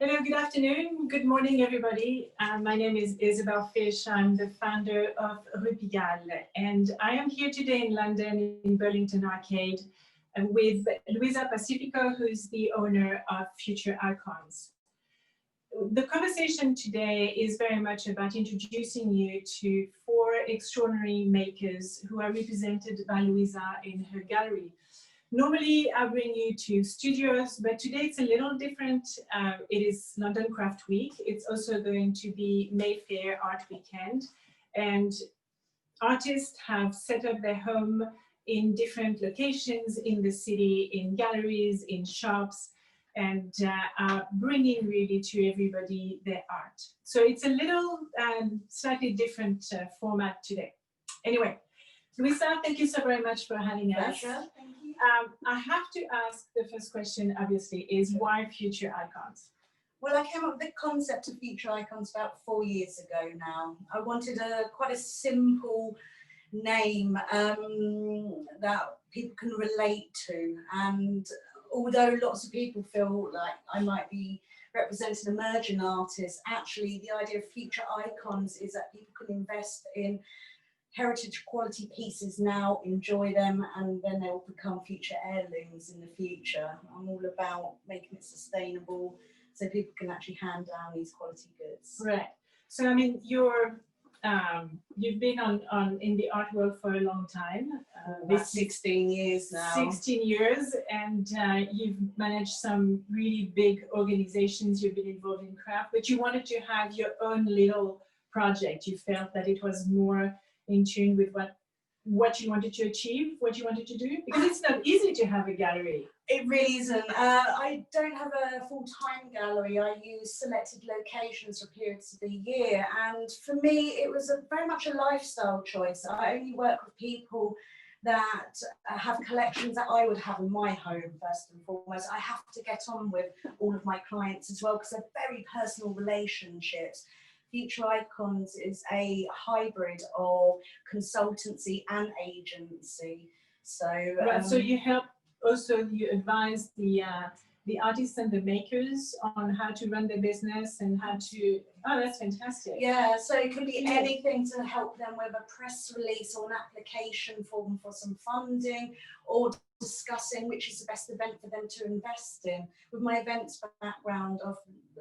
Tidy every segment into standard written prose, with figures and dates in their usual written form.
Hello, good afternoon, good morning, everybody. My name is Isabel Fish. I'm the founder of Rue Pigalle, and I am here today in London, in Burlington Arcade, with Louisa Pacifico, who's the owner of Future Icons. The conversation today is very much about introducing you to 4 extraordinary makers who are represented by Louisa in her gallery. Normally, I bring you to studios, but today it's a little different. It is London Craft Week. It's also going to be Mayfair Art Weekend. And artists have set up their home in different locations in the city, in galleries, in shops, and are bringing really to everybody their art. So it's a little slightly different format today. Anyway, Louisa, thank you so very much for having us. Pleasure. Thank you. I have to ask, the first question obviously is why Future Icons? Well, I came up with the concept of Future Icons about 4 years ago now. I wanted quite a simple name that people can relate to, and although lots of people feel like I might be representing emerging artists, actually the idea of Future Icons is that people can invest in heritage quality pieces now, enjoy them, and then they'll become future heirlooms in the future. I'm all about making it sustainable so people can actually hand down these quality goods. Right. So I mean, you've been in the art world for a long time. About 16 years now. 16 years, and you've managed some really big organizations. You've been involved in craft, but you wanted to have your own little project. You felt that it was more in tune with what you wanted to achieve, what you wanted to do? Because it's not easy to have a gallery. It really isn't. I don't have a full-time gallery. I use selected locations for periods of the year. And for me, it was very much a lifestyle choice. I only work with people that have collections that I would have in my home, first and foremost. I have to get on with all of my clients as well, because they're very personal relationships. Future Icons is a hybrid of consultancy and agency. So, right, so you help also, you advise the artists and the makers on how to run their business and how to, oh, that's fantastic. Yeah, so it can be anything to help them with a press release or an application for them for some funding, or discussing which is the best event for them to invest in. With my events background of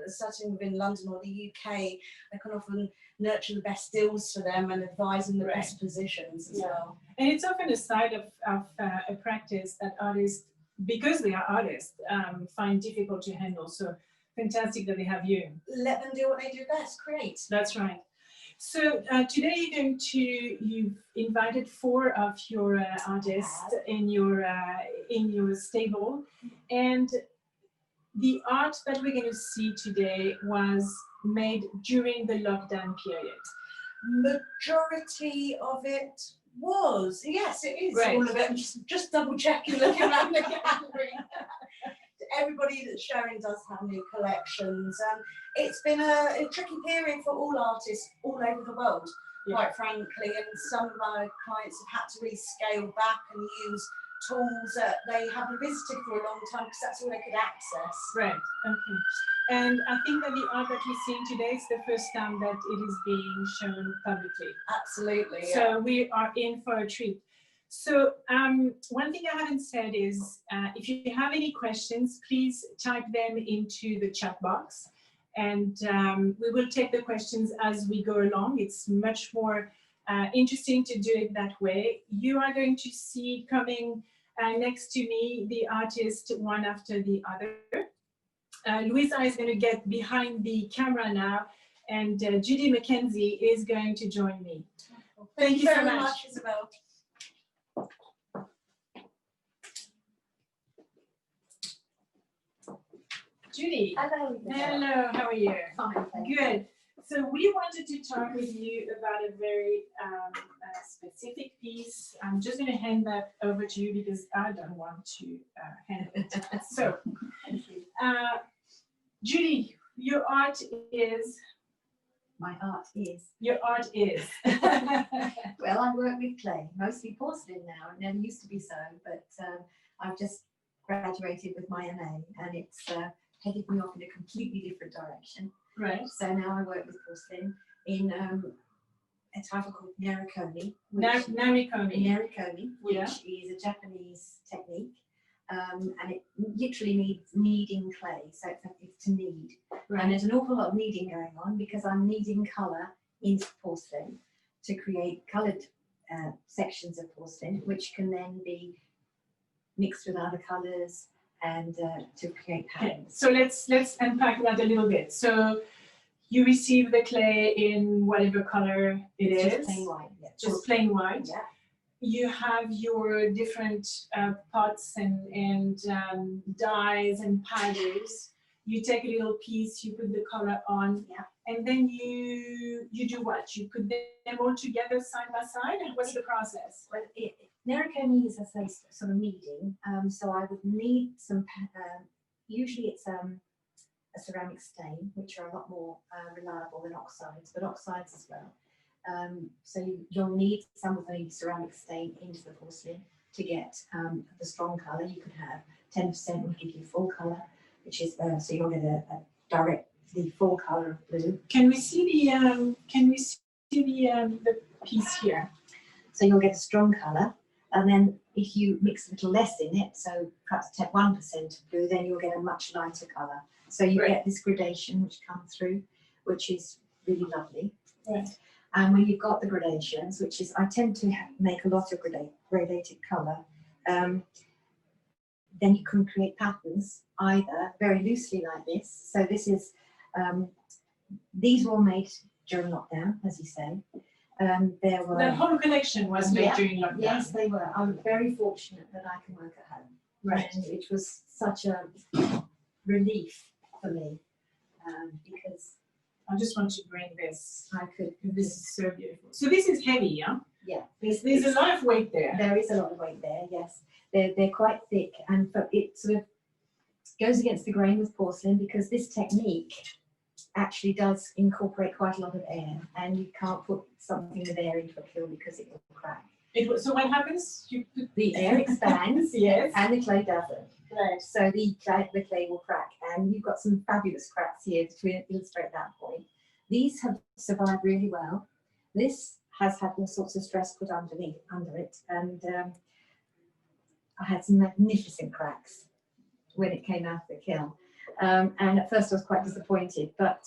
starting within London or the UK, I can often nurture the best deals for them and advise them the best positions as well. And it's often a side of a practice that artists, because they are artists, find difficult to handle. So fantastic that they have you. Let them do what they do best, create. That's right. So today you've invited 4 of your artists in your stable, and the art that we're going to see today was made during the lockdown period. Majority of it was, yes, it is. Right. All of it. I'm just double checking, looking around the gallery. Everybody that's showing does have new collections. It's been a tricky period for all artists all over the world, quite frankly, and some of my clients have had to really scale back and use tools that they haven't visited for a long time because that's all they could access. Right, okay. And I think that the art that we're seeing today is the first time that it is being shown publicly. Absolutely. So we are in for a treat. So one thing I haven't said is, if you have any questions, please type them into the chat box, and we will take the questions as we go along. It's much more interesting to do it that way. You are going to see coming next to me the artist one after the other. Louisa is going to get behind the camera now, and Judy Mackenzie is going to join me. Thank you very much, Isabel. Judy. Hello. Hello, how are you? Fine, good. So we wanted to talk with you about a very specific piece. I'm just going to hand that over to you because I don't want to handle it. So, Judy, your art is? My art is. Your art is. Well, I work with clay, mostly porcelain now. It never used to be so, but I've just graduated with my MA, and it's headed me off in a completely different direction. Right. So now I work with porcelain in a title called narikomi. Narikomi. Which Yeah. is a Japanese technique. And it literally needs kneading clay, so it's to knead. Right. And there's an awful lot of kneading going on because I'm kneading colour into porcelain to create coloured sections of porcelain, which can then be mixed with other colours and to create patterns. So let's unpack that a little bit. So you receive the clay in whatever color it is. Just plain white. Yeah. Just plain white. Yeah. You have your different pots and dyes and powders. You take a little piece, you put the color on, Yeah. and then you do what? You put them all together side by side? What's the process? Well, narikomi is a sort of kneading. So I would knead some, usually it's a ceramic stain, which are a lot more reliable than oxides, but oxides as well. So you'll need some of the ceramic stain into the porcelain to get the strong colour. You could have 10% will give you full colour, which is so you'll get the full colour of blue. Can we see the piece here? So you'll get a strong colour, and then if you mix a little less in it, so perhaps take 1% of blue, then you'll get a much lighter colour. So you get this gradation which comes through, which is really lovely. Right. And when you've got the gradations, which is, I tend to make a lot of gradated colour, then you can create patterns either very loosely like this. So this is, these were all made during lockdown, as you say. There were The whole collection was made during lockdown. Yes, they were. I'm very fortunate that I can work at home. Right. And it was such a relief for me because I just want to bring this. I could. This is so beautiful. So this is heavy, yeah? Yeah. There's a lot of weight there. There is a lot of weight there, yes. They're quite thick, and it sort of goes against the grain with porcelain because this technique actually does incorporate quite a lot of air, and you can't put something with air into a kiln because it will crack. So what happens? You put The air expands, yes, and the clay doesn't. right. So the clay will crack, and you've got some fabulous cracks here to illustrate that point. These have survived really well. This has had all sorts of stress put under it, and I had some magnificent cracks when it came out of the kiln. And at first I was quite disappointed, but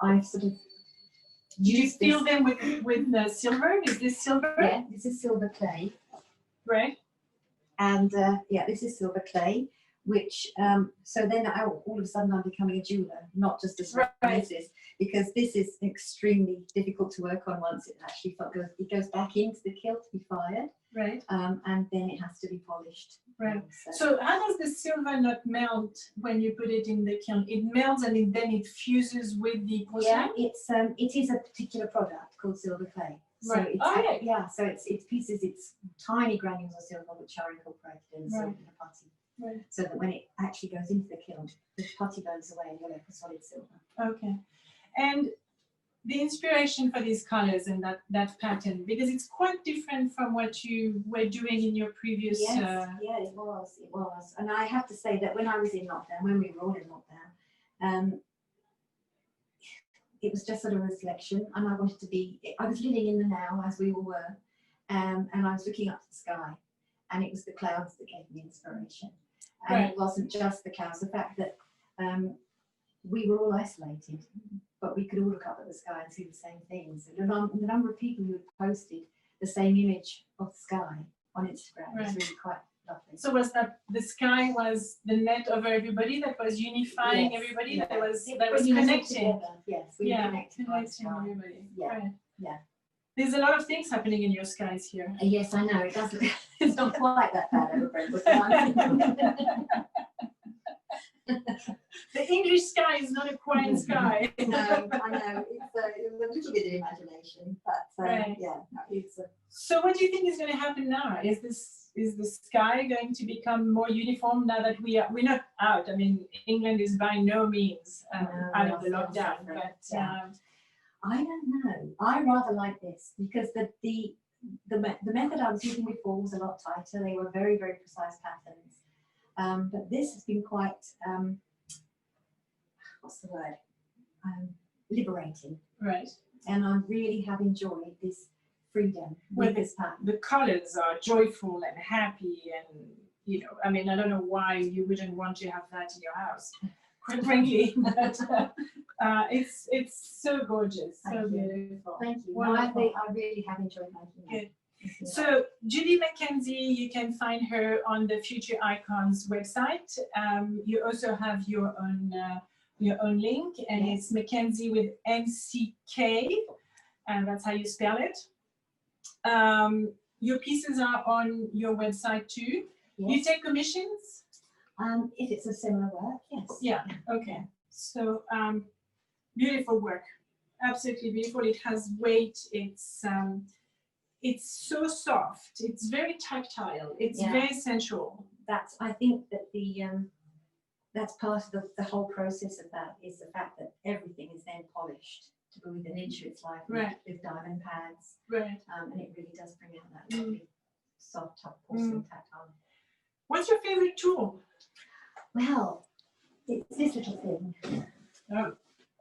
I've sort of Do you used fill this. them with the silver? Is this silver? Yeah, this is silver clay. Right. And yeah, this is silver clay, which so then all of a sudden I'm becoming a jeweler, not just a ceramics, because this is extremely difficult to work on once it actually goes back into the kiln to be fired, Right. and then it has to be polished. Right. So how does the silver not melt when you put it in the kiln? It melts and then it fuses with the porcelain? Yeah, it is a particular product called silver clay. So Right. it's, Okay. yeah, so it's pieces, it's tiny granules of silver which are incorporated in the silver putty. Right. So that when it actually goes into the kiln, the putty burns away and you're left with solid silver. Okay. And the inspiration for these colors and that pattern, because it's quite different from what you were doing in your previous. Yes, yeah, it was. And I have to say that when I was in lockdown, when we were all in lockdown, it was just sort of a reflection, and I wanted to be, I was living in the now as we all were, and I was looking up to the sky, and it was the clouds that gave me inspiration. And Right. it wasn't just the clouds, the fact that we were all isolated, but we could all look up at the sky and see the same things. And the number of people who had posted the same image of the sky on Instagram was Right. really quite lovely. So was that the sky was the net over everybody that was unifying Yes, everybody, yeah. that was Bringing us all connecting? together. Yes, we were Yeah, connected by the connecting sky. everybody. Yeah, Right. yeah. There's a lot of things happening in your skies here. Yes, I know. It doesn't. It's not quite that bad, I'm afraid. But The English sky is not a quiet sky. no, I know. It's a little bit of imagination, but Right. yeah, no, it's. So what do you think is going to happen now? Is the sky going to become more uniform now that we're not out? I mean, England is by no means No, out of the we're still lockdown, suffering. but Yeah. I don't know. I rather like this because the method I was using before was a lot tighter. They were very, very precise patterns. But this has been quite, what's the word? Liberating. Right. And I really have enjoyed this freedom Well, with this pattern. The colors are joyful and happy, and you know, I mean, I don't know why you wouldn't want to have that in your house, quite frankly. But it's so gorgeous, so beautiful. Thank you. No, Wonderful. I really have enjoyed making it. Good. So Judy McKenzie, you can find her on the Future Icons website. You also have your own link, and it's Mackenzie with MCK, and that's how you spell it. Your pieces are on your website too. Yes. You take commissions? If it's a similar work, yes. Yeah, okay. So beautiful work, absolutely beautiful. It has weight, it's so soft, it's very tactile, it's very sensual. I think that that's part of the whole process of that, is the fact that everything is then polished to be within an inch of its life with diamond pads. Right. And it really does bring out that lovely soft, tough porcelain tactile. What's your favorite tool? Well, it's this little thing. Oh.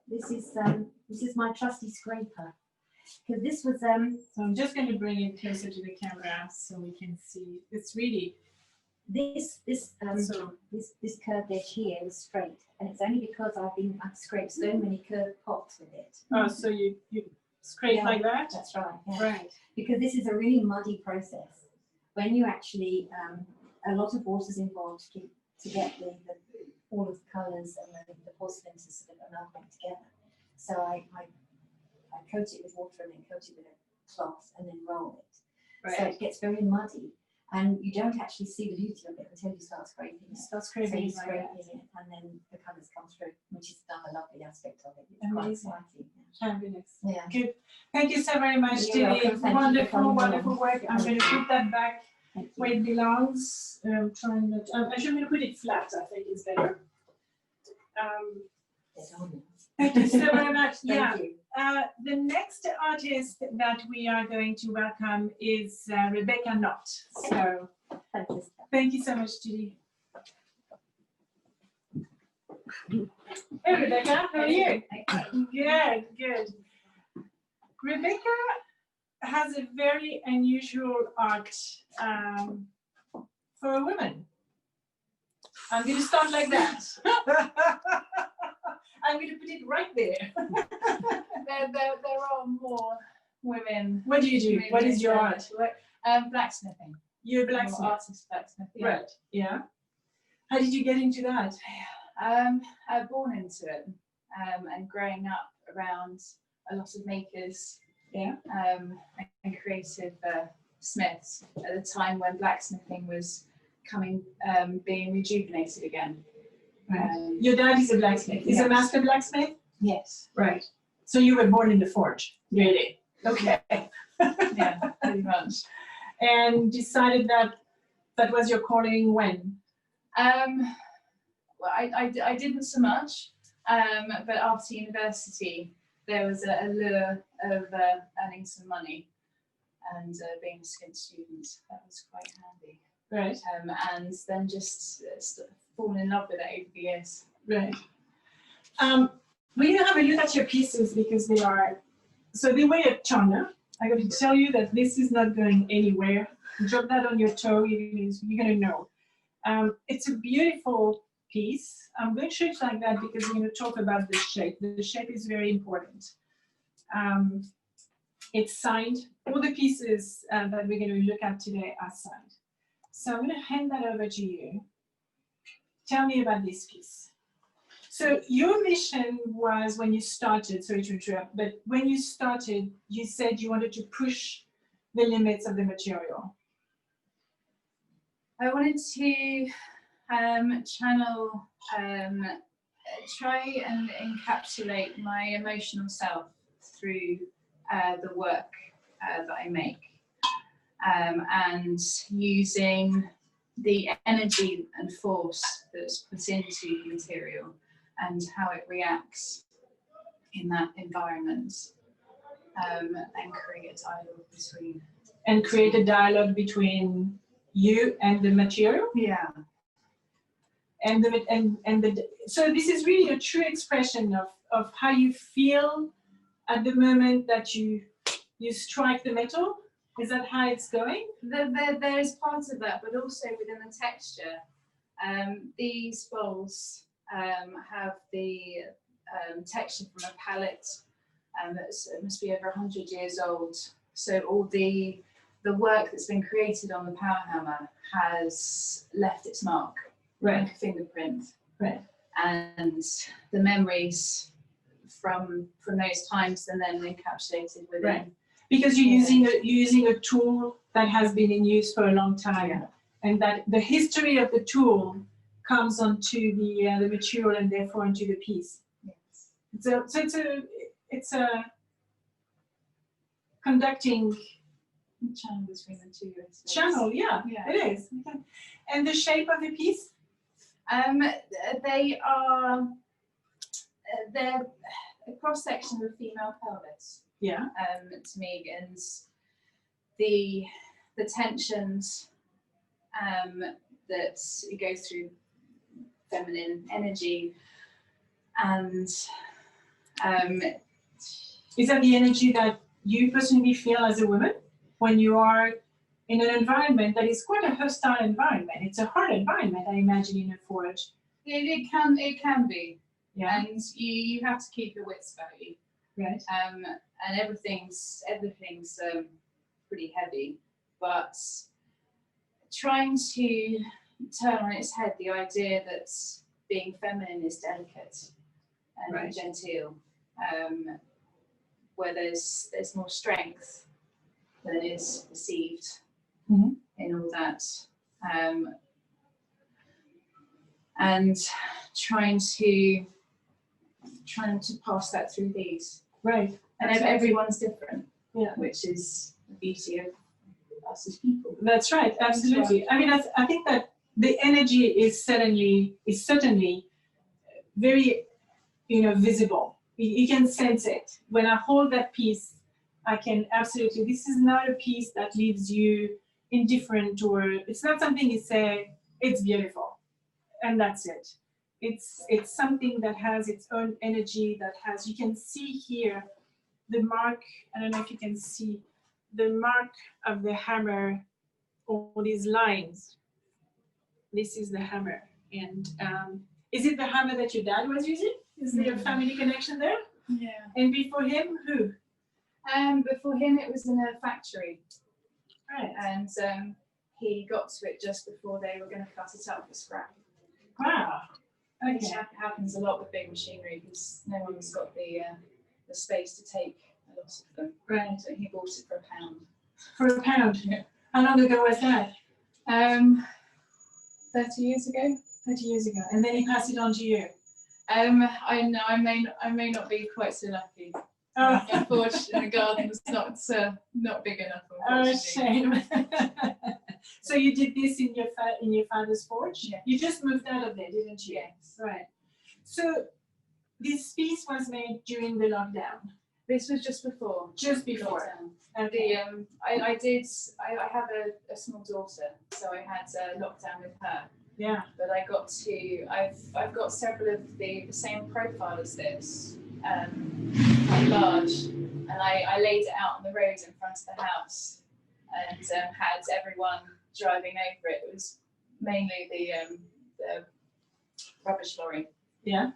This is my trusty scraper. Because this was So I'm just going to bring it closer to the camera so we can see. It's really this curved edge here is straight, and it's only because I've scraped so many curved pots with it. Oh, so you scrape like that? That's right. Yeah. Right. Because this is a really muddy process. When you actually a lot of water is involved to get all of the colours and the porcelain to sort of amalgamate together. So I coat it with water and then coat it with a cloth and then roll it. Right. So it gets very muddy, and you don't actually see the beauty of it until you start scraping it. Start scraping So like scraping it, and then the colours come through, which is another lovely aspect of it. It's quite Amazing. exciting. Fabulous. Yeah. Good. Thank you so very much, You're Judy. welcome. Thank you for Wonderful, coming wonderful along. work. I'm going to put that back Thank you. where it belongs. Trying not. Actually, I'm going to put it flat. I think it's better. Thank you so very much. Thank you. The next artist that we are going to welcome is Rebecca Knott. So thank you so much, Judy. Hey, Rebecca, how are you? Good, good. Rebecca has a very unusual art for a woman. I'm going to start like that. I'm going to put it right there. There are more women. What do you do? What is your art? Blacksmithing. You're a I'm an blacksmith. artist blacksmith. Yeah. Right. Yeah. How did you get into that? I was born into it, and growing up around a lot of makers. Yeah. And creative smiths at the time when blacksmithing was being rejuvenated again. Right. Your dad is a blacksmith. He's a master blacksmith? Yes. Right. So you were born in the forge, really? Okay. Yeah, pretty much. And decided that that was your calling when? Well, I didn't so much, but after university, there was a lure of earning some money, and being a skilled student, that was quite handy. Right. And then just fallen in love with it over the years. Right. Will you have a look at your pieces, because they are, so they weigh a ton. I got to tell you that this is not going anywhere. Drop that on your toe, you're going to know. It's a beautiful piece. I'm going to show it like that because we're going to talk about the shape. The shape is very important. It's signed. All the pieces that we're going to look at today are signed. So I'm going to hand that over to you. Tell me about this piece. So your mission was, when you started, sorry to interrupt, but when you started, you said you wanted to push the limits of the material. I wanted to channel, try and encapsulate my emotional self through the work that I make, and using the energy and force that's put into the material and how it reacts in that environment, and create a dialogue between. And create a dialogue between you and the material? Yeah. So this is really a true expression of how you feel at the moment that you strike the metal. Is that how it's going? There is part of that, but also within the texture. These bowls have the texture from a palette that must be over 100 years old. So all the work that's been created on the power hammer has left its mark, like a fingerprint. Right. And the memories from those times and then encapsulated within. Right. Because you're using a tool that has been in use for a long time, and that the history of the tool comes onto the material and therefore into the piece. Yes. So it's a conducting channel between the two. Channel, yeah, it is. And the shape of the piece? They're a cross section of a female pelvis. Yeah. To me, and the tensions that it goes through feminine energy, and is that the energy that you personally feel as a woman when you are in an environment that is quite a hostile environment? It's a hard environment, I imagine, in a forge. It can be. Yeah. And you have to keep your wits about you. Right. And everything's pretty heavy, but trying to turn on its head the idea that being feminine is delicate and genteel, where there's more strength than is perceived in all that, and trying to pass that through these. Right. And everyone's different, yeah, which is the beauty of us as people. That's right, absolutely. I mean, I think that the energy is certainly very, visible. You can sense it. When I hold that piece, I can absolutely, this is not a piece that leaves you indifferent, or it's not something you say, it's beautiful, and that's it. It's something that has its own energy, that has, you can see here the mark, I don't know if you can see the mark of the hammer, all these lines. This is the hammer. And is it the hammer that your dad was using? Is there a family connection there? Yeah. And before him, who? Before him, it was in a factory. Right. And he got to it just before they were going to cut it up for scrap. Wow. Which happens a lot with big machinery because no one's got the space to take a lot of them. Right. So he bought it for £1. For £1? Yeah. How long ago was that? 30 years ago. 30 years ago. And then he passed it on to you? I know I may not be quite so lucky. Oh. Unfortunately, the garden's not big enough. Oh, shame. So you did this in your father's forge? Yeah. You just moved out of there, didn't you? Yes. Right. So this piece was made during the lockdown? This was just before. Just before. Lockdown. Okay. I have a small daughter, so I had lockdown with her. Yeah. But I've got several of the same profile as this, quite large, and I laid it out on the road in front of the house, and had everyone driving over it. It was mainly the rubbish lorry. Yeah.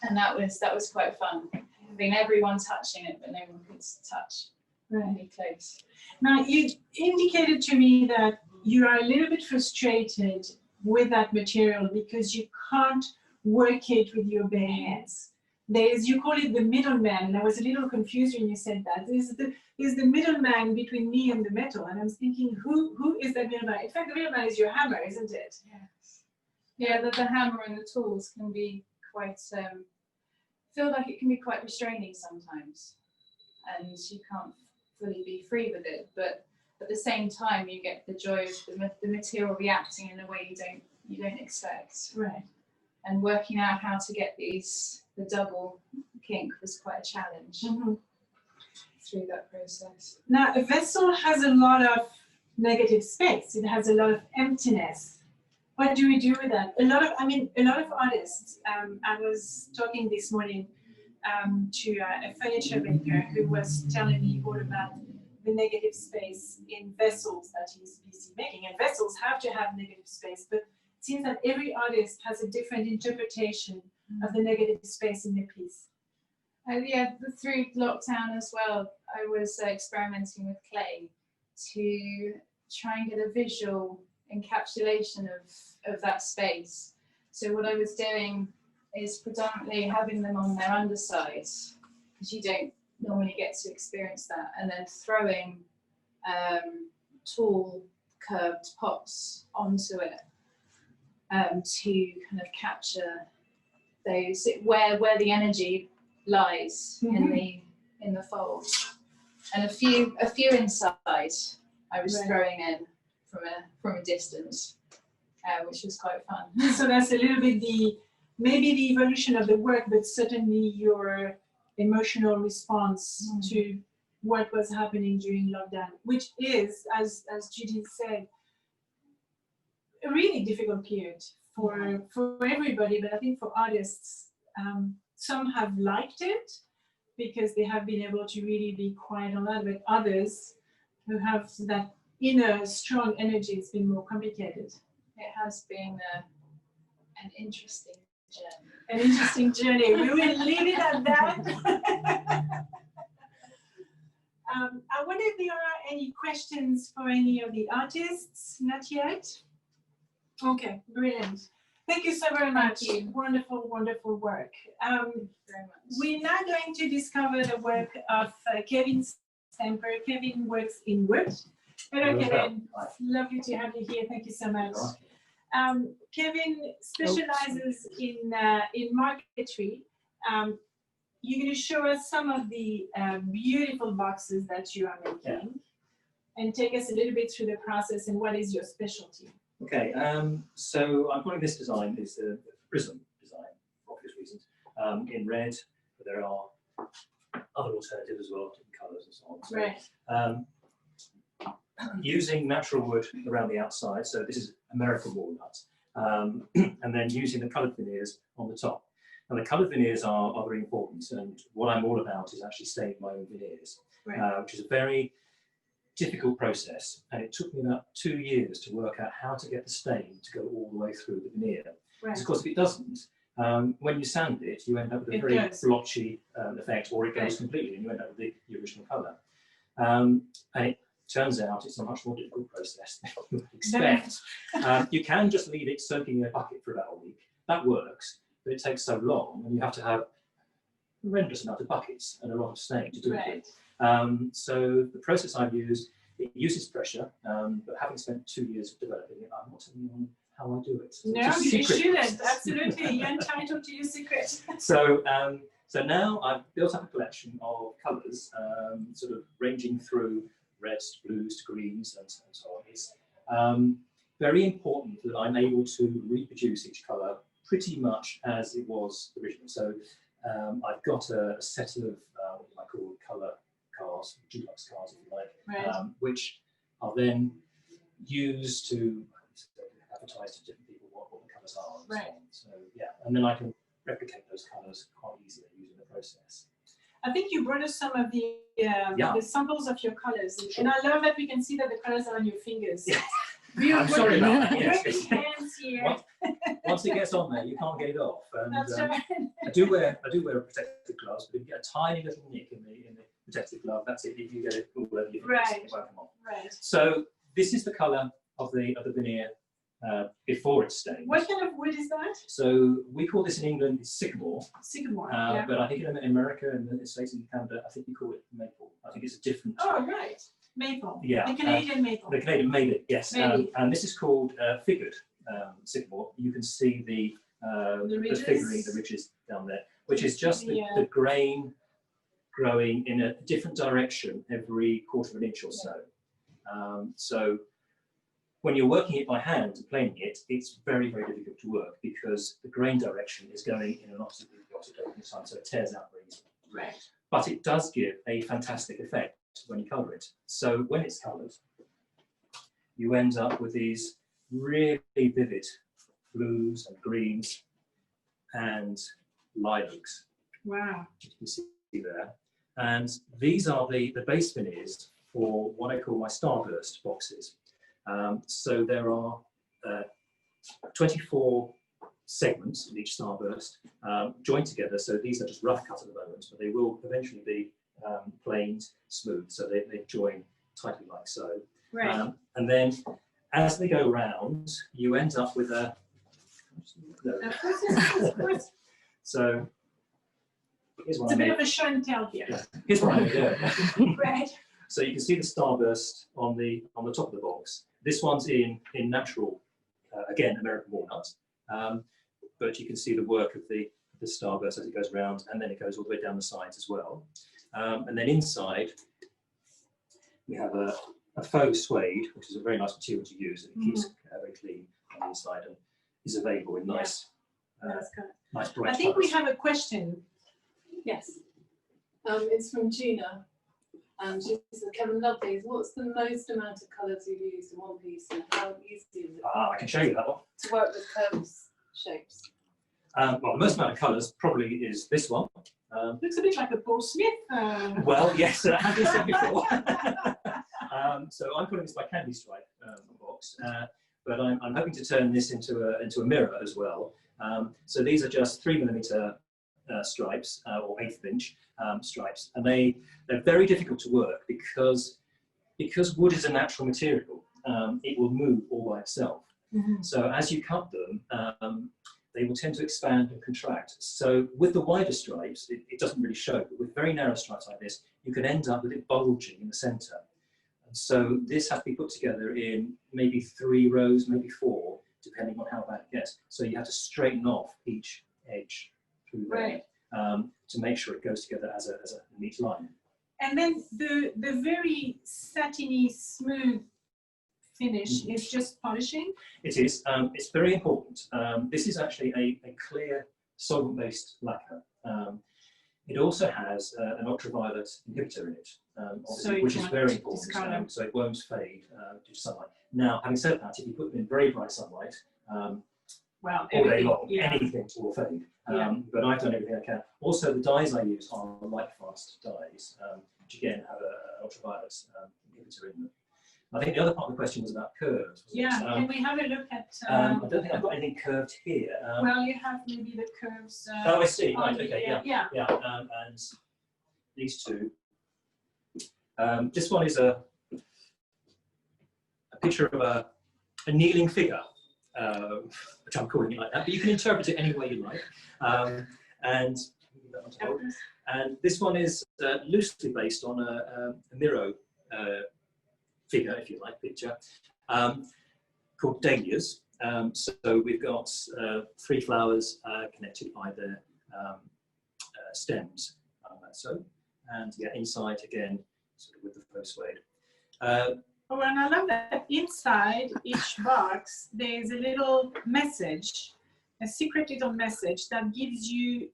And that was quite fun. Having everyone touching it, but no one could touch. Really close. Now, you indicated to me that you are a little bit frustrated with that material because you can't work it with your bare hands. You call it the middleman, and I was a little confused when you said that. There's the middleman between me and the metal, and I was thinking, who is that middleman? In fact, the middleman is your hammer, isn't it? Yes. Yeah, the hammer and the tools can be quite, feel like it can be quite restraining sometimes, and you can't fully be free with it, but at the same time you get the joy of the material reacting in a way you don't expect. Right. And working out how to get the double kink was quite a challenge through that process. Now, a vessel has a lot of negative space. It has a lot of emptiness. What do we do with that? A lot of artists. I was talking this morning to a furniture maker who was telling me all about the negative space in vessels that he's busy making. And vessels have to have negative space, but it seems that every artist has a different interpretation of the negative space in their piece. Yeah, through lockdown as well, I was experimenting with clay to try and get a visual encapsulation of that space. So what I was doing is predominantly having them on their underside, because you don't normally get to experience that, and then throwing tall curved pots onto it to kind of capture those where the energy lies in the fold, and a few inside I was throwing in from a distance, which was quite fun. So that's a little bit maybe the evolution of the work, but certainly your emotional response to what was happening during lockdown, which is, as Judy said, a really difficult period for everybody, but I think for artists, some have liked it because they have been able to really be quiet on that, but others who have that inner strong energy, it's been more complicated. It has been an interesting journey. An interesting journey. We will leave it at that. I wonder if there are any questions for any of the artists. Not yet? Okay, brilliant. Thank you so very much. Thank you. Wonderful, wonderful work. Thank you very much. We're now going to discover the work of Kevin Stamper. Kevin works in wood. Hello, Kevin. Lovely to have you here. Thank you so much. Kevin specializes in marquetry. You're going to show us some of the beautiful boxes that you are making, and take us a little bit through the process and what is your specialty. Okay, so I'm calling this design is the prism design for obvious reasons in red, but there are other alternatives as well, different colours and so on. So, Right. Using natural wood around the outside, so this is American walnut, and then using the coloured veneers on the top. And the coloured veneers are very important, and what I'm all about is actually staining my own veneers, which is a very difficult process, and it took me about 2 years to work out how to get the stain to go all the way through the veneer. Because of course, if it doesn't, when you sand it, you end up with a very blotchy effect, or it goes completely, and you end up with the original colour. And it turns out it's a much more difficult process than you would expect. You can just leave it soaking in a bucket for about a week. That works, but it takes so long, and you have to have a horrendous amount of buckets and a lot of stain to do it. So the process I've used, it uses pressure, but having spent 2 years developing it, I'm not telling you how I do it. No, you shouldn't. Absolutely, you're entitled to your secret. So now I've built up a collection of colours, sort of ranging through reds, blues, to greens, and so on. It's very important that I'm able to reproduce each colour pretty much as it was original. So I've got a set of what you might call colour cards, duplex cards, if you like, which are then used to advertise to different people what the colours are. And so on. So yeah, and then I can replicate those colours quite easily using the process. I think you brought us some of the samples of your colours, and I love that we can see that the colours are on your fingers. I'm sorry about that. Yes. Hands here. Once it gets on there, you can't get it off. And, That's right. I do wear protective gloves, but if you get a tiny little nick in the protective glove, that's it. You get it all over your fingers. It won't come off. Right. So this is the colour of the veneer before it's stained. What kind of wood is that? So we call this in England sycamore. Sycamore. But I think in America and the States and Canada, I think we call it maple. I think it's a different. Oh right. Maple. Yeah. The Canadian maple. The Canadian maple, yes. Maybe. And this is called figured sycamore. You can see the figuring, the ridges down there, which is just the grain growing in a different direction every quarter of an inch or so. So when you're working it by hand and planing it, it's very, very difficult to work because the grain direction is going in an opposite direction, so it tears out very easily. Right. But it does give a fantastic effect when you colour it. So when it's coloured, you end up with these really vivid blues and greens and lilacs. Wow. You can see there. And these are the base veneers for what I call my starburst boxes. So there are 24 segments in each starburst joined together. So these are just rough cut at the moment, but they will eventually be planed smooth. So they join tightly like so. Right. And then as they go round, you end up with a. No. So here's It's a bit of a show and tell here. Yeah, here's what I'm doing. Right. So you can see the starburst on the top of the box. This one's in natural, again, American walnut, but you can see the work of the starburst as it goes round, and then it goes all the way down the sides as well. And then inside, we have a faux suede, which is a very nice material to use, and it keeps very clean on the inside and is available in nice, nice bright I think we colours. have a question. Yes. It's from Gina. She said, Kevin, love these. What's the most amount of colours you've used in one piece, and how easy is it I can show you that one. to work with curves, shapes? Well, the most amount of colours probably is this one. Looks a bit like a Paul Smith. Well, yes, as we said before. So I'm calling this my candy stripe box, but I'm hoping to turn this into a mirror as well. So these are just 3mm stripes or 1/8 inch stripes, and they're very difficult to work because wood is a natural material. It will move all by itself. So as you cut them, they will tend to expand and contract. So with the wider stripes, it doesn't really show, but with very narrow stripes like this, you can end up with it bulging in the centre. And so this has to be put together in maybe 3 rows, maybe 4, depending on how bad it gets. So you have to straighten off each edge through there to make sure it goes together as a neat line. And then the very satiny, smooth finish is just polishing. It is. It's very important. This is actually a clear solvent-based lacquer. It also has an ultraviolet inhibitor in it, which is very important, so it won't fade due to sunlight. Now, having said that, if you put them in very bright sunlight, well, all day long, anything will fade. But I've done everything I can. Also, the dyes I use are light-fast dyes, which again have an ultraviolet inhibitor in them. I think the other part of the question was about curves. Can we have a look at? I don't think I've got anything curved here. Well, you have maybe the curves. Oh, I see. Right. The, Okay. yeah. And these two. This one is a picture of a kneeling figure, which I'm calling it like that, but you can interpret it any way you like. And this one is loosely based on a Miro figure, if you like, picture, called dahlias. So we've got 3 flowers connected by their stems, like so. And inside again, sort of with the faux suede. Oh, and I love that inside each box there's a little message, a secret little message that gives you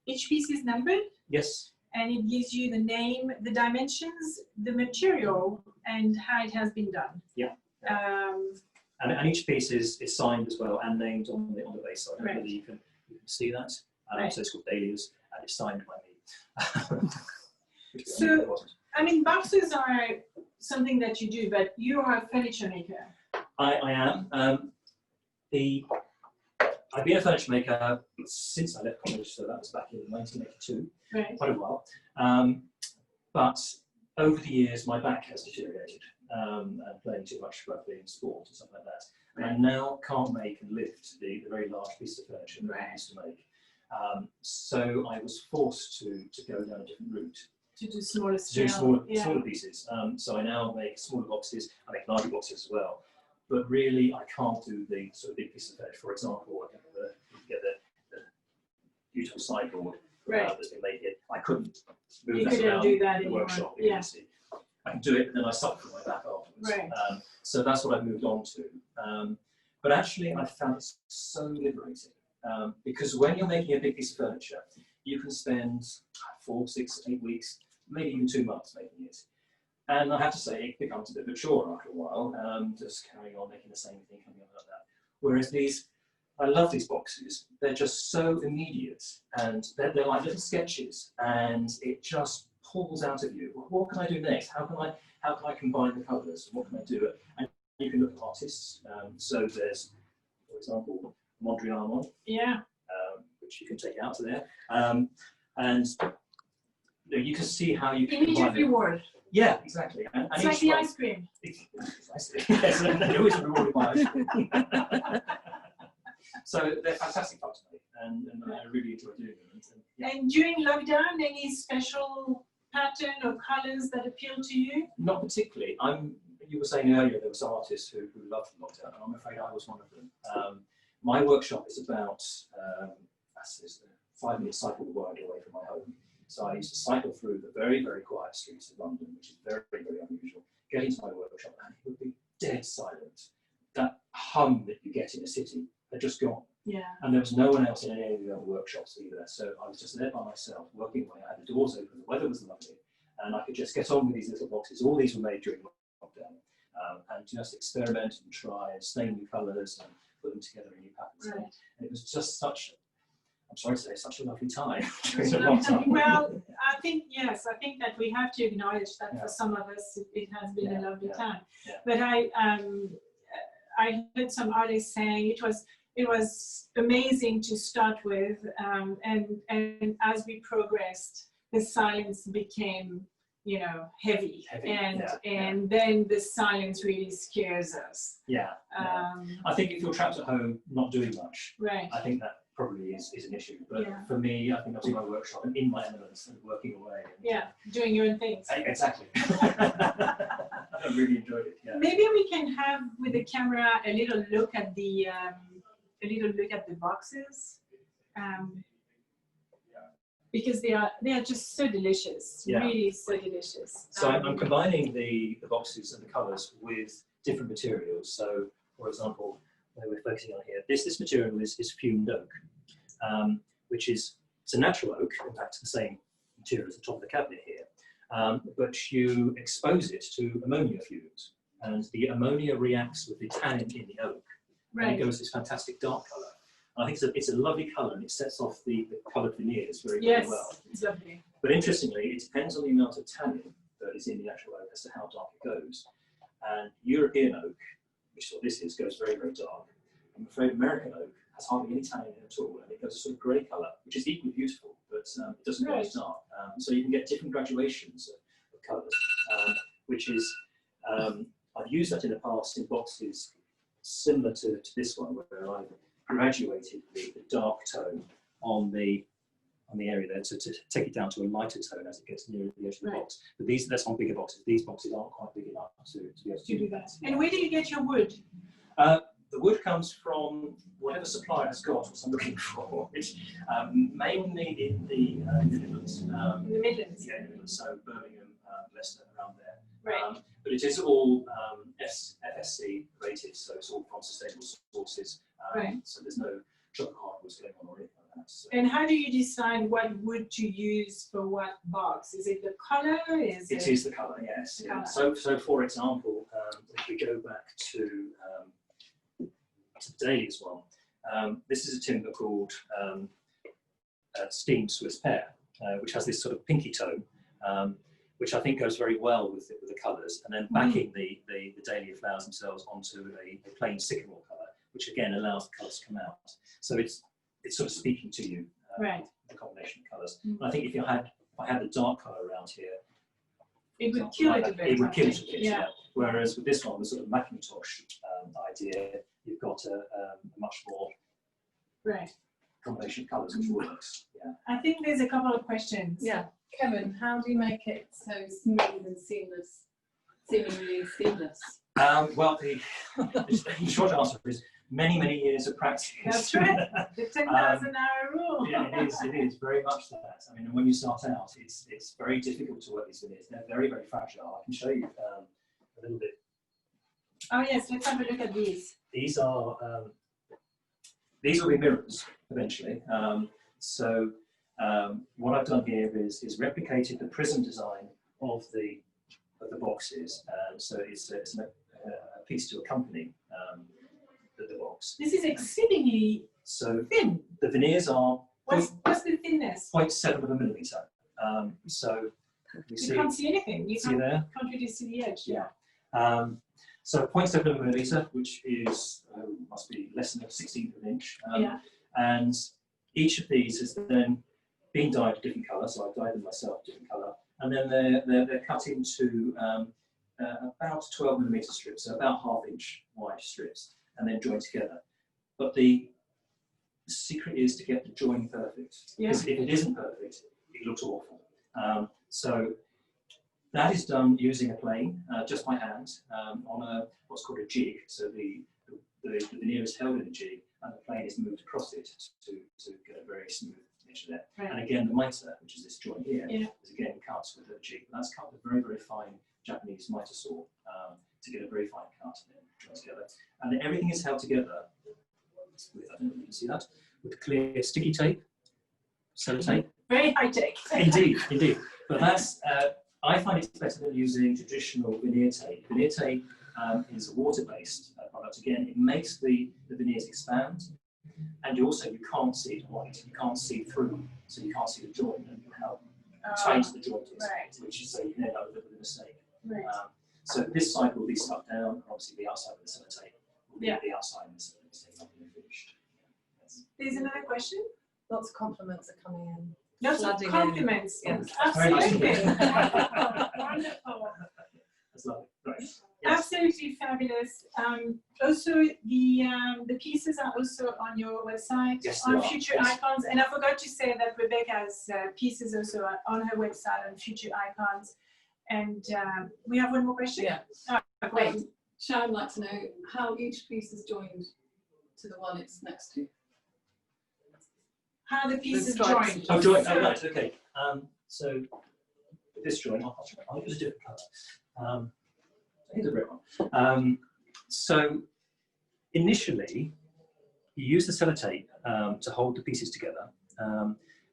each piece is numbered. Yes. And it gives you the name, the dimensions, the material, and how it has been done. Yeah. And each piece is signed as well and named on the base side. Right. Hopefully you can see that. So it's called dahlias, and it's signed by me. So, I mean, boxes are something that you do, but you are a furniture maker. I am. I've been a furniture maker since I left college, so that was back in 1982, quite a while. But over the years, my back has deteriorated, and playing too much rugby and sport and stuff like that. And I now can't make and lift the very large pieces of furniture that I used to make. So I was forced to go down a different route. To do smaller scale. To do smaller pieces. So I now make smaller boxes, I make larger boxes as well. But really, I can't do the sort of big piece of furniture. For example, I can get the beautiful sideboard that's been made here. I couldn't move that around in the workshop. I can do it, but then I suffer from my back afterwards. So that's what I've moved on to. But actually, I found it so liberating. Because when you're making a big piece of furniture, you can spend 4, 6, 8 weeks, maybe even 2 months making it. And I have to say, it becomes a bit of a chore after a while, just carrying on making the same thing, coming on like that. Whereas these, I love these boxes. They're just so immediate, and they're like little sketches, and it just pulls out of you. What can I do next? How can I combine the colours? What can I do? And you can look at artists. So there's, for example, Mondrian, Yeah. which you can take out to there, and you can see how you can Image combine of it. reward. Yeah, exactly. And It's like each the one- ice cream. Yes, there always a rewarded by ice cream. So they're fantastic fun to make, and I really enjoy doing them. And, yeah. And during lockdown, any special pattern or colours that appeal to you? Not particularly. You were saying earlier there were some artists who loved lockdown, and I'm afraid I was one of them. My workshop is about a 5-minute cycle ride away from my home. So I used to cycle through the very, very quiet streets of London, which is very, very unusual, get into my workshop, and it would be dead silent. That hum that you get in a city had just gone. Yeah. And there was no one else in any of the other workshops either. So I was just there by myself, working away. I had the doors open, the weather was lovely, and I could just get on with these little boxes. All these were made during lockdown, and just experiment and try and stain new colours and put them together in new patterns. Right. And it was just such, I'm sorry to say, such a lovely time during the lockdown. Well, I think, yes, I think that we have to acknowledge that Yeah. for some of us it has been a lovely time. Yeah. But I heard some artists saying it was amazing to start with, and as we progressed, the silence became, heavy. And then the silence really scares us. Yeah. I think if you're trapped at home not doing much, Right. I think that probably is an issue. But Yeah. for me, I think I was in my workshop and in my elements and working away. And, Yeah, doing your own things. Exactly. I really enjoyed it. Yeah. Maybe we can have with the camera a little look at the boxes, because they are just so delicious, Yeah. really so delicious. So I'm combining the boxes and the colours with different materials. So, for example, we're focusing on here. This material is fumed oak, which it's a natural oak. In fact, it's the same material as the top of the cabinet here. But you expose it to ammonia fumes, and the ammonia reacts with the tannin in the oak, and Right. it goes this fantastic dark colour. I think it's a lovely colour, and it sets off the coloured veneers very, very Yes, well. it's lovely. But interestingly, it depends on the amount of tannin that is in the actual oak as to how dark it goes. And European oak, which is what this is, goes very, very dark. I'm afraid American oak has hardly any tannin in it at all, and it goes a sort of grey colour, which is equally beautiful, but it doesn't go as dark. So you can get different graduations of colours, which is, I've used that in the past in boxes similar to this one, where I've graduated the dark tone on the area there to take it down to a lighter tone as it gets nearer the edge of the Right. box. But that's on bigger boxes. These boxes aren't quite big enough to be able to do that. And where do you get your wood? The wood comes from whatever supplier has got what I'm looking for, which mainly in the Midlands. In the Midlands. Yeah, in the Midlands, so Birmingham, Leicester, around there. Right. But it is all FSC rated, so it's all from sustainable sources. Right. So there's no chocolate hardwoods going on or anything like that. So And how do you decide what wood to use for what box? Is it the colour? it is the colour, yes. Yeah. So for example, if we go back to the Dahlias one, this is a timber called Steamed Swiss Pear, which has this sort of pinky tone, which I think goes very well with the colours, and then backing the dahlia flowers themselves onto a plain sycamore colour, which again allows the colours to come out. So it's sort of speaking to you, Right. the combination of colours. And I think if I had a dark colour around here, It would kill it a bit. it would I kill it a think. bit. Yeah. Whereas with this one, the sort of Macintosh idea, you've got a much more Right. combination of colours, which works. Yeah. I think there's a couple of questions. Yeah. Kevin, how do you make it so smooth and seamless? Seemingly seamless. Well, the short answer is many years of practice. That's right. The 10,000-hour rule. Yeah, it is very much that. I mean, when you start out, it's very difficult to work these veneers. They're very, very fragile. I can show you a little bit. Oh yes, let's have a look at these. These will be mirrors eventually. What I've done here is replicated the prism design of the boxes, so it's a piece to accompany the box. This is exceedingly So thin. the veneers are What's the thinness? 0.7 of a millimetre. So you You see, can't see anything. You see can't, there? can't really see the edge. Yeah. So 0.7 of a millimetre, which is must be less than a 16th of an inch. Yeah. And each of these is then being dyed a different colour. So I've dyed them myself, different colour, and then they're cut into about 12 millimetre strips, so about half-inch wide strips, and then joined together. But the secret is to get the join perfect. Yeah. Because if it isn't perfect, it looks awful. So that is done using a plane, just by hand, on what's called a jig. So the veneer is held in a jig, and the plane is moved across it to get a very smooth finish there. Right. And again, the mitre, which is this joint here, Yeah. is again cut with a jig. But that's cut with a very, very fine Japanese mitre saw to get a very fine cut and then joined together. And then everything is held together with, I don't know if you can see that, with clear sticky tape, sellotape. Very high tech. Indeed, indeed. But that's, I find it's better than using traditional veneer tape. Veneer tape is a water-based product. Again, it makes the veneers expand, and you can't see it white. You can't see through, so you can't see the joint and how tight the joint is, right. which is so you can end up with a mistake. Right. So this side will be stuck down, and obviously the outside of the sellotape will be Yeah. the outside of the sellotape not being finished. Yes. There's another question. Lots of compliments are coming in. Lots of Flooding in. compliments. Yes. Very nice. Absolutely. Wonderful. That's lovely. Right. Yes. Absolutely fabulous. Also, the pieces are also on your website, Yes, they on are. Future Yes. Icons. And I forgot to say that Rebecca's pieces also are on her website on Future Icons. And we have one more question. Yeah. Oh, great. Sharon would like to know how each piece is joined to the one it's next to. How the pieces stripes. joined. Oh, joint. Oh, right. Okay. So this joint, I'll use a different colour. Here's a red one. So initially, you use the sellotape to hold the pieces together,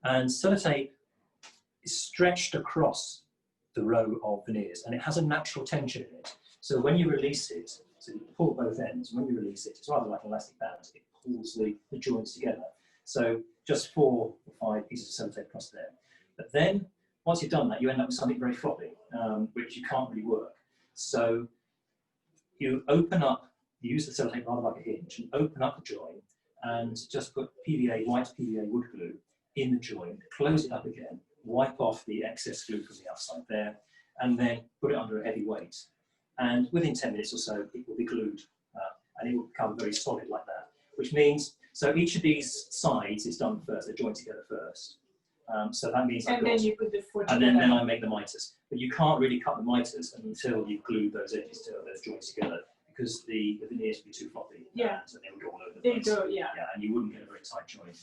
and sellotape is stretched across the row of veneers, and it has a natural tension in it. So when you release it, so you pull both ends. When you release it, it's rather like an elastic band. It pulls the joints together. So just 4 or 5 pieces of sellotape across there. But then, once you've done that, you end up with something very floppy, which you can't really work. So you open up, you use the sellotape rather like a hinge, and open up the joint, and just put PVA, white PVA wood glue in the joint, close it up again, wipe off the excess glue from the outside there, and then put it under a heavy weight. And within 10 minutes or so, it will be glued, and it will become very solid like that, which means, so each of these sides is done first, they're joined together first. So that means And then you put the 4 and together. then I make the mitres. But you can't really cut the mitres until you've glued those edges to those joints together, because the veneers would be too floppy. Yeah. So they would go all over the There place. you go, yeah. Yeah, and you wouldn't get a very tight joint.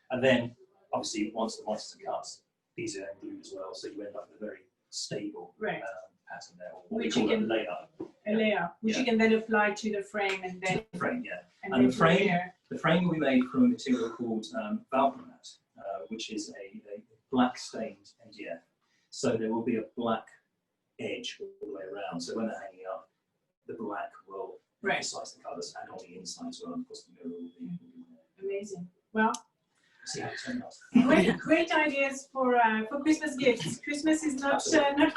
And then, obviously, once the mitres are cut, these are then glued as well, so you end up with a very stable Right. pattern there, or what we Which call you a can- layer. A layer, which Yeah. you can then apply to the frame and then Frame, yeah. and And then the frame- veneer. The frame will be made from a material called valproate, which is a black stained MDF. So there will be a black edge all the way around. So when they're hanging up, the black will Right. emphasize the colours, and on the inside as well. Of course, the mirror will be there. Amazing. Well, See how it turns out. great ideas for Christmas gifts. Christmas is not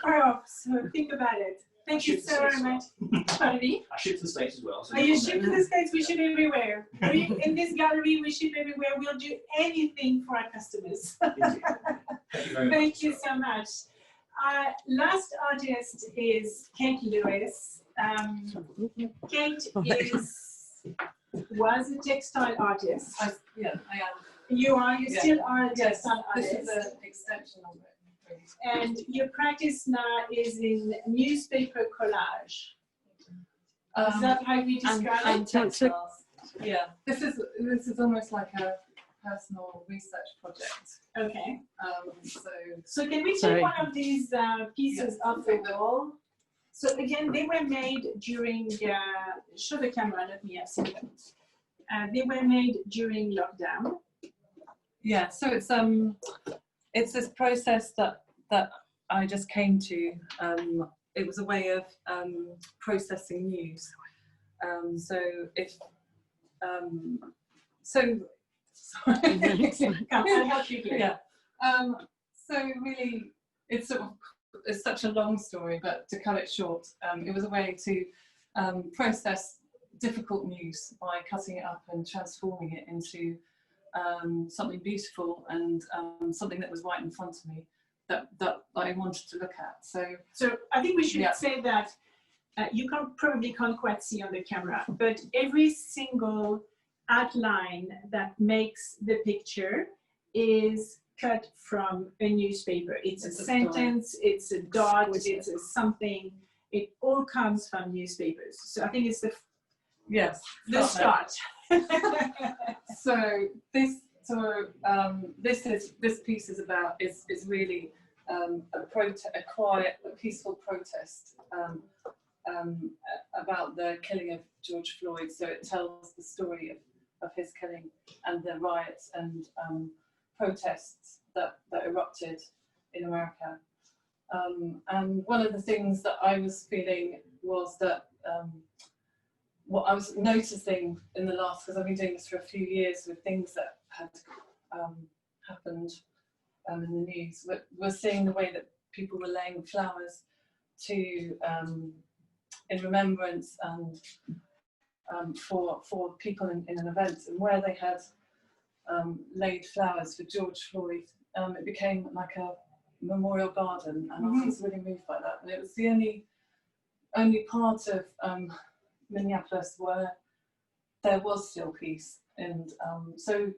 far off, so think about it. Thank you so very much. Pardon me? I ship to the States as well. So Are you ship to the States? We ship everywhere. In this gallery, we ship everywhere. We'll do anything for our customers. Indeed. Thank you very much. Thank you so much. Our last artist is Kate Lewis. Kate was a textile artist. Yeah, I am. You Yeah. still are a Yes, textile this artist. is an extension of it. And your practice now is in newspaper collage. Is that how you describe and it? textiles. Yeah, this is almost like a personal research project. Okay. So So can we take one of these pieces off the wall? So again, they were made during, show the camera, let me have seen them. They were made during lockdown. yeah, so it's this process that I just came to. It was a way of processing news. So if So, sorry. I'll help you here. Yeah. So really, it's such a long story, but to cut it short, it was a way to process difficult news by cutting it up and transforming it into something beautiful and something that was right in front of me that I wanted to look at. So I think we should Yeah. say that you probably can't quite see on the camera, but every single outline that makes the picture is cut from a newspaper. It's a sentence, it's a dot, it's a something. It all comes from newspapers. So I think it's the start. So this piece is really a quiet, a peaceful protest about the killing of George Floyd. So it tells the story of his killing and the riots and protests that erupted in America. And one of the things that I was feeling was that what I was noticing in the last, because I've been doing this for a few years with things that had happened in the news, we're seeing the way that people were laying flowers to in remembrance and for people in an event, and where they had laid flowers for George Floyd, it became like a memorial garden, and I was really moved by that. And it was the only part of Minneapolis where there was still peace, and so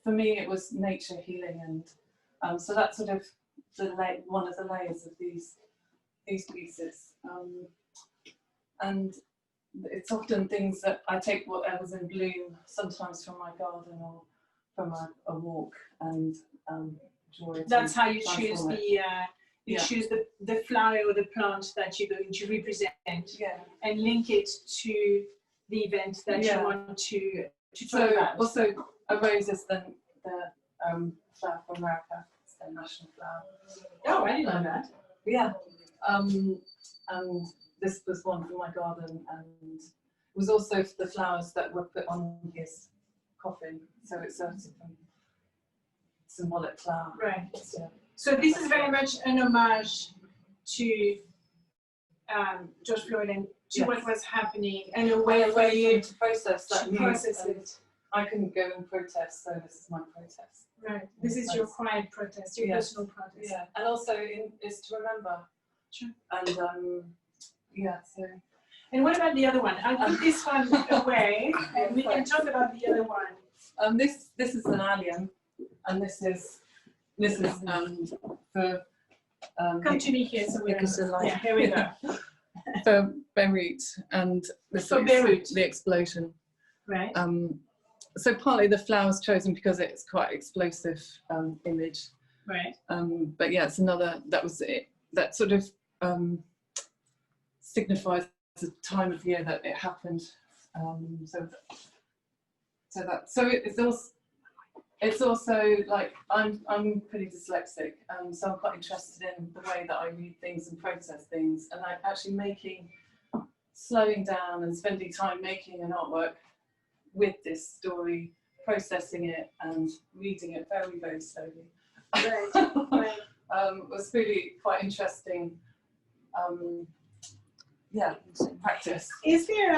for me it was nature healing, and so that's sort of one of the layers of these pieces, and it's often things that I take whatever's in bloom, sometimes from my garden or from a walk, and draw it. That's how you choose choose the flower or the plant that you're going to represent, and link it to the event that you want to talk about. Also, a rose is the flower for America. It's their national flower. Oh, I didn't know that. Yeah. And this was one from my garden, and it was also the flowers that were put on his coffin. So it's a symbolic flower. Right. So this is very much an homage to George Floyd and to what was happening, and a way for you to process that to news. process And it. I couldn't go and protest, so this is my protest. Right. This is your quiet protest, your personal protest. Yeah, and also is to remember. Sure. And so. And what about the other one? I'll put this one away, and we can talk about the other one. This is an allium, and this is for Come to me here, so yeah, here we go. for Beirut, and this For is Beirut. the explosion. Right. So partly the flower's chosen because it's quite explosive image. Right. But yeah, it's another, that was it. That sort of signifies the time of year that it happened. It's also like I'm pretty dyslexic, so I'm quite interested in the way that I read things and process things, and like actually slowing down and spending time making an artwork with this story, processing it and reading it very, very slowly. Right. Was really quite interesting. Practice. Is there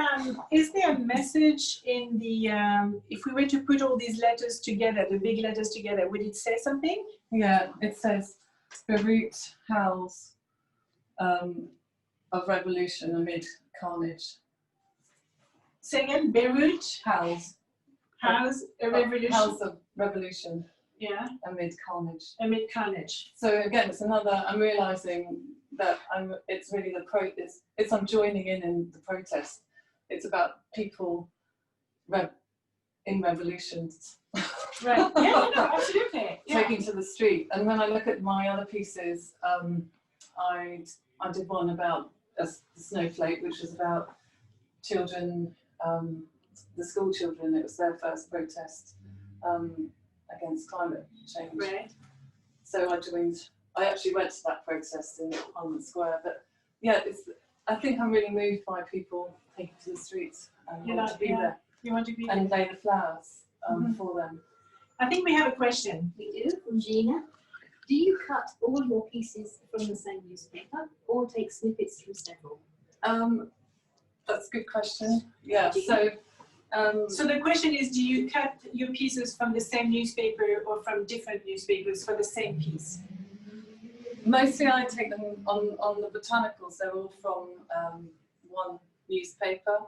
a message in the if we were to put all these letters together, the big letters together, would it say something? Yeah, it says Beirut howls of revolution amid carnage. Say again, Beirut Howls a revolution. Howls of revolution. Yeah. Amid carnage. Amid carnage. So again, it's another. I'm realizing that it's really I'm joining in the protest. It's about people in revolutions. Right. Yeah. No, absolutely. Yeah. Taking to the street. And when I look at my other pieces, I did one about the snowflake, which was about children, the school children. It was their first protest against climate change. Right. So I actually went to that protest in Parliament Square. But yeah, I think I'm really moved by people taking to the streets and want to be there. You want to be and lay the flowers for them. I think we have a question. We do, from Gina. Do you cut all your pieces from the same newspaper or take snippets from several? That's a good question. Yeah, so So the question is, do you cut your pieces from the same newspaper or from different newspapers for the same piece? mostly I take them on the botanicals. They're all from one newspaper,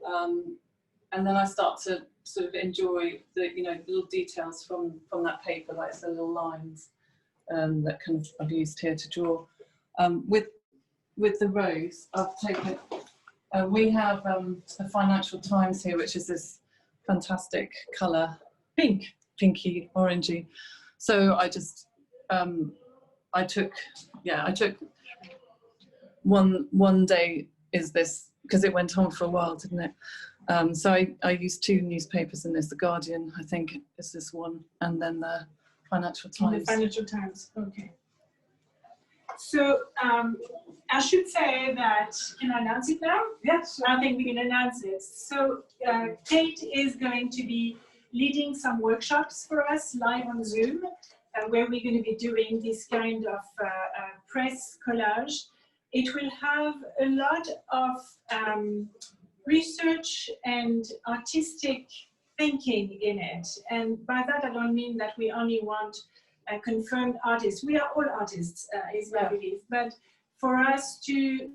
and then I start to sort of enjoy the little details from that paper, like the little lines that I've used here to draw. With the rose, I've taken. We have the Financial Times here, which is this fantastic colour, pinky, orangey. So I just I took one day is this, because it went on for a while, didn't it? So I used two newspapers in this. The Guardian, I think, is this one, and then the Financial Times. The Financial Times, okay. So I should say that, can I announce it now? Yes. I think we can announce it. So Kate is going to be leading some workshops for us live on Zoom, where we're going to be doing this kind of press collage. It will have a lot of research and artistic thinking in it. And by that, I don't mean that we only want confirmed artists. We are all artists, is my belief. But for us to,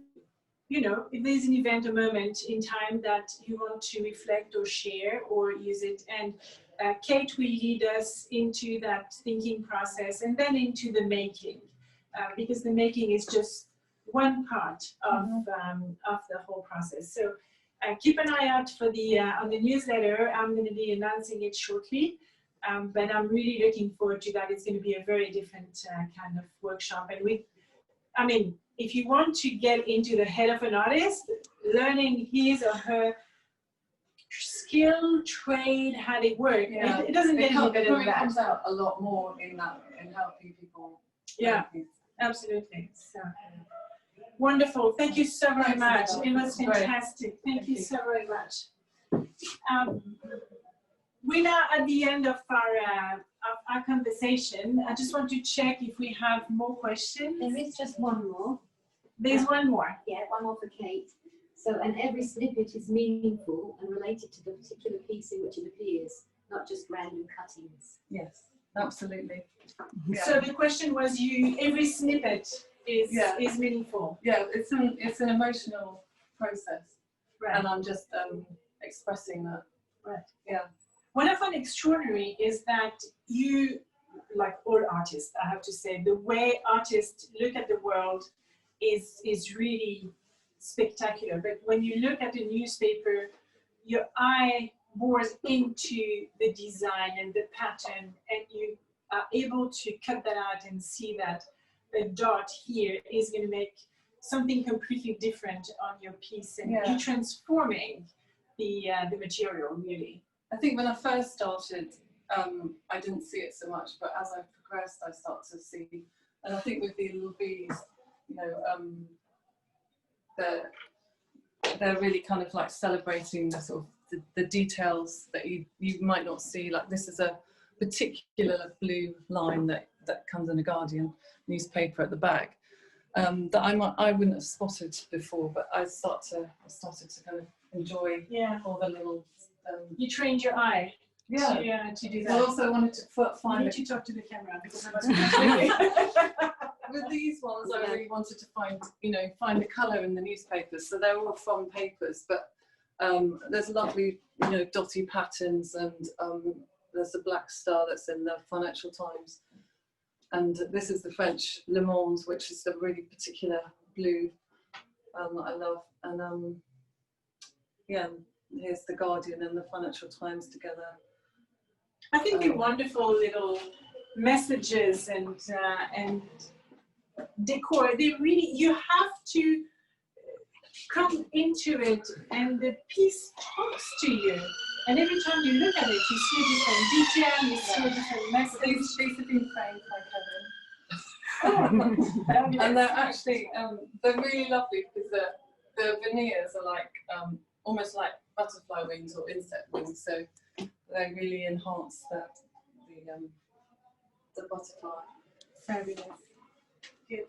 if there's an event, a moment in time that you want to reflect or share or use it, and Kate will lead us into that thinking process and then into the making, because the making is just one part of the whole process. So keep an eye out for on the newsletter. I'm going to be announcing it shortly. But I'm really looking forward to that. It's going to be a very different kind of workshop. And if you want to get into the head of an artist, learning his or her skill, trade, how they work, it doesn't get any better than that. It comes out a lot more in helping people. Yeah, absolutely. So wonderful. Thank you so very much. It was fantastic. Thank you so very much. We're now at the end of our conversation. I just want to check if we have more questions. There is just one more. There's one more. Yeah, one more for Kate. So, and every snippet is meaningful and related to the particular piece in which it appears, not just random cuttings. Yes, absolutely. Yeah. So the question was, every snippet is meaningful. Yeah, it's an emotional process, Right. and I'm just expressing that. Right. Yeah. What I find extraordinary is that you, like all artists, I have to say, the way artists look at the world is really spectacular. But when you look at a newspaper, your eye bores into the design and the pattern, and you are able to cut that out and see that a dot here is going to make something completely different on your piece, and you're transforming the material, really. I think when I first started, I didn't see it so much, but as I progressed, I start to see. And I think with the little bees, they're really kind of like celebrating the sort of the details that you might not see. Like this is a particular blue line that comes in a Guardian newspaper at the back that I wouldn't have spotted before, but I started to kind of enjoy all the little. You trained your eye to do that. I also wanted to find. You need to talk to the camera because I must With these ones, I really wanted to find the colour in the newspapers. So they're all from papers, but there's lovely, dotty patterns, and there's a black star that's in the Financial Times, and this is the French Le Monde, which is a really particular blue that I love, and here's the Guardian and the Financial Times together. I think they're wonderful little messages and decor. They really, you have to come into it, and the piece talks to you. And every time you look at it, you see a different detail, you see a different message. These have been framed by Kevin. And they're actually, they're really lovely because the veneers are like almost like butterfly wings or insect wings. So they really enhance the butterfly. Fabulous. Good.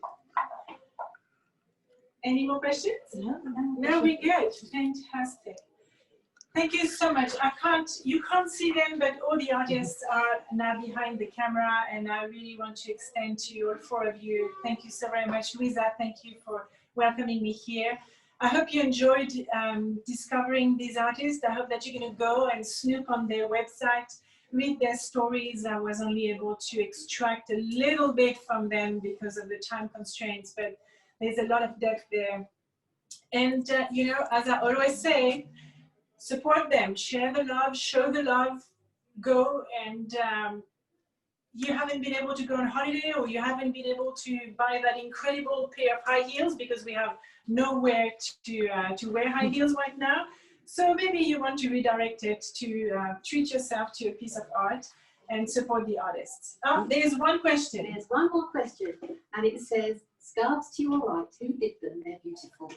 Any more questions? No, we're good. Fantastic. Thank you so much. You can't see them, but all the artists are now behind the camera, and I really want to extend to all four of you. Thank you so very much. Louisa, thank you for welcoming me here. I hope you enjoyed discovering these artists. I hope that you're going to go and snoop on their website, read their stories. I was only able to extract a little bit from them because of the time constraints, but there's a lot of depth there. And, you know, as I always say, support them, share the love, show the love, go. And you haven't been able to go on holiday, or you haven't been able to buy that incredible pair of high heels because we have nowhere to wear high heels right now. So maybe you want to redirect it to treat yourself to a piece of art and support the artists. Oh, there's one question. There's one more question, and it says, "Scarves to your right, who did them? They're beautiful."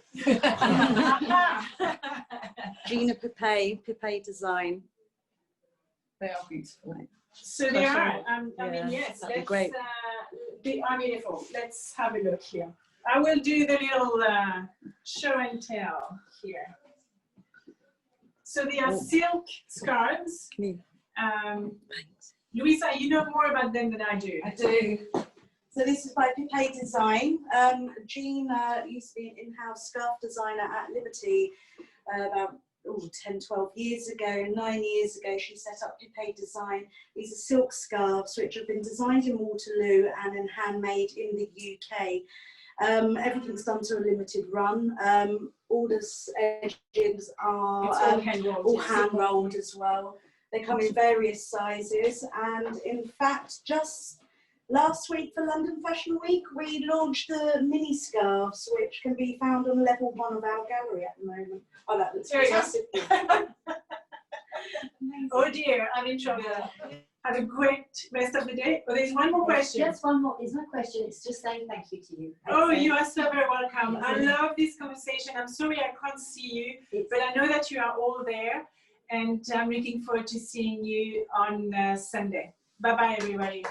Gina Pipe Design. They are beautiful. So they are. I mean, Yeah, yes. that'd be great. They are beautiful. Let's have a look here. I will do the little show and tell here. So they are silk scarves. Louisa, you know more about them than I do. I do. So this is by Pipe Design. Jean used to be an in-house scarf designer at Liberty about 10, 12 years ago. 9 years ago, she set up Pipe Design. These are silk scarves which have been designed in Waterloo and then handmade in the UK. Everything's done to a limited run. All the edgings are all hand rolled as well. They come in various sizes, and in fact, just last week for London Fashion Week, we launched the mini scarves, which can be found on level 1 of our gallery at the moment. Oh, that looks fantastic. Oh dear, I'm in trouble. Have a great rest of the day. Oh, there's one more question. Just one more. It's not a question. It's just saying thank you to you. Oh, you are so very welcome. I love this conversation. I'm sorry I can't see you, but I know that you are all there, and I'm looking forward to seeing you on Sunday. Bye-bye, everybody.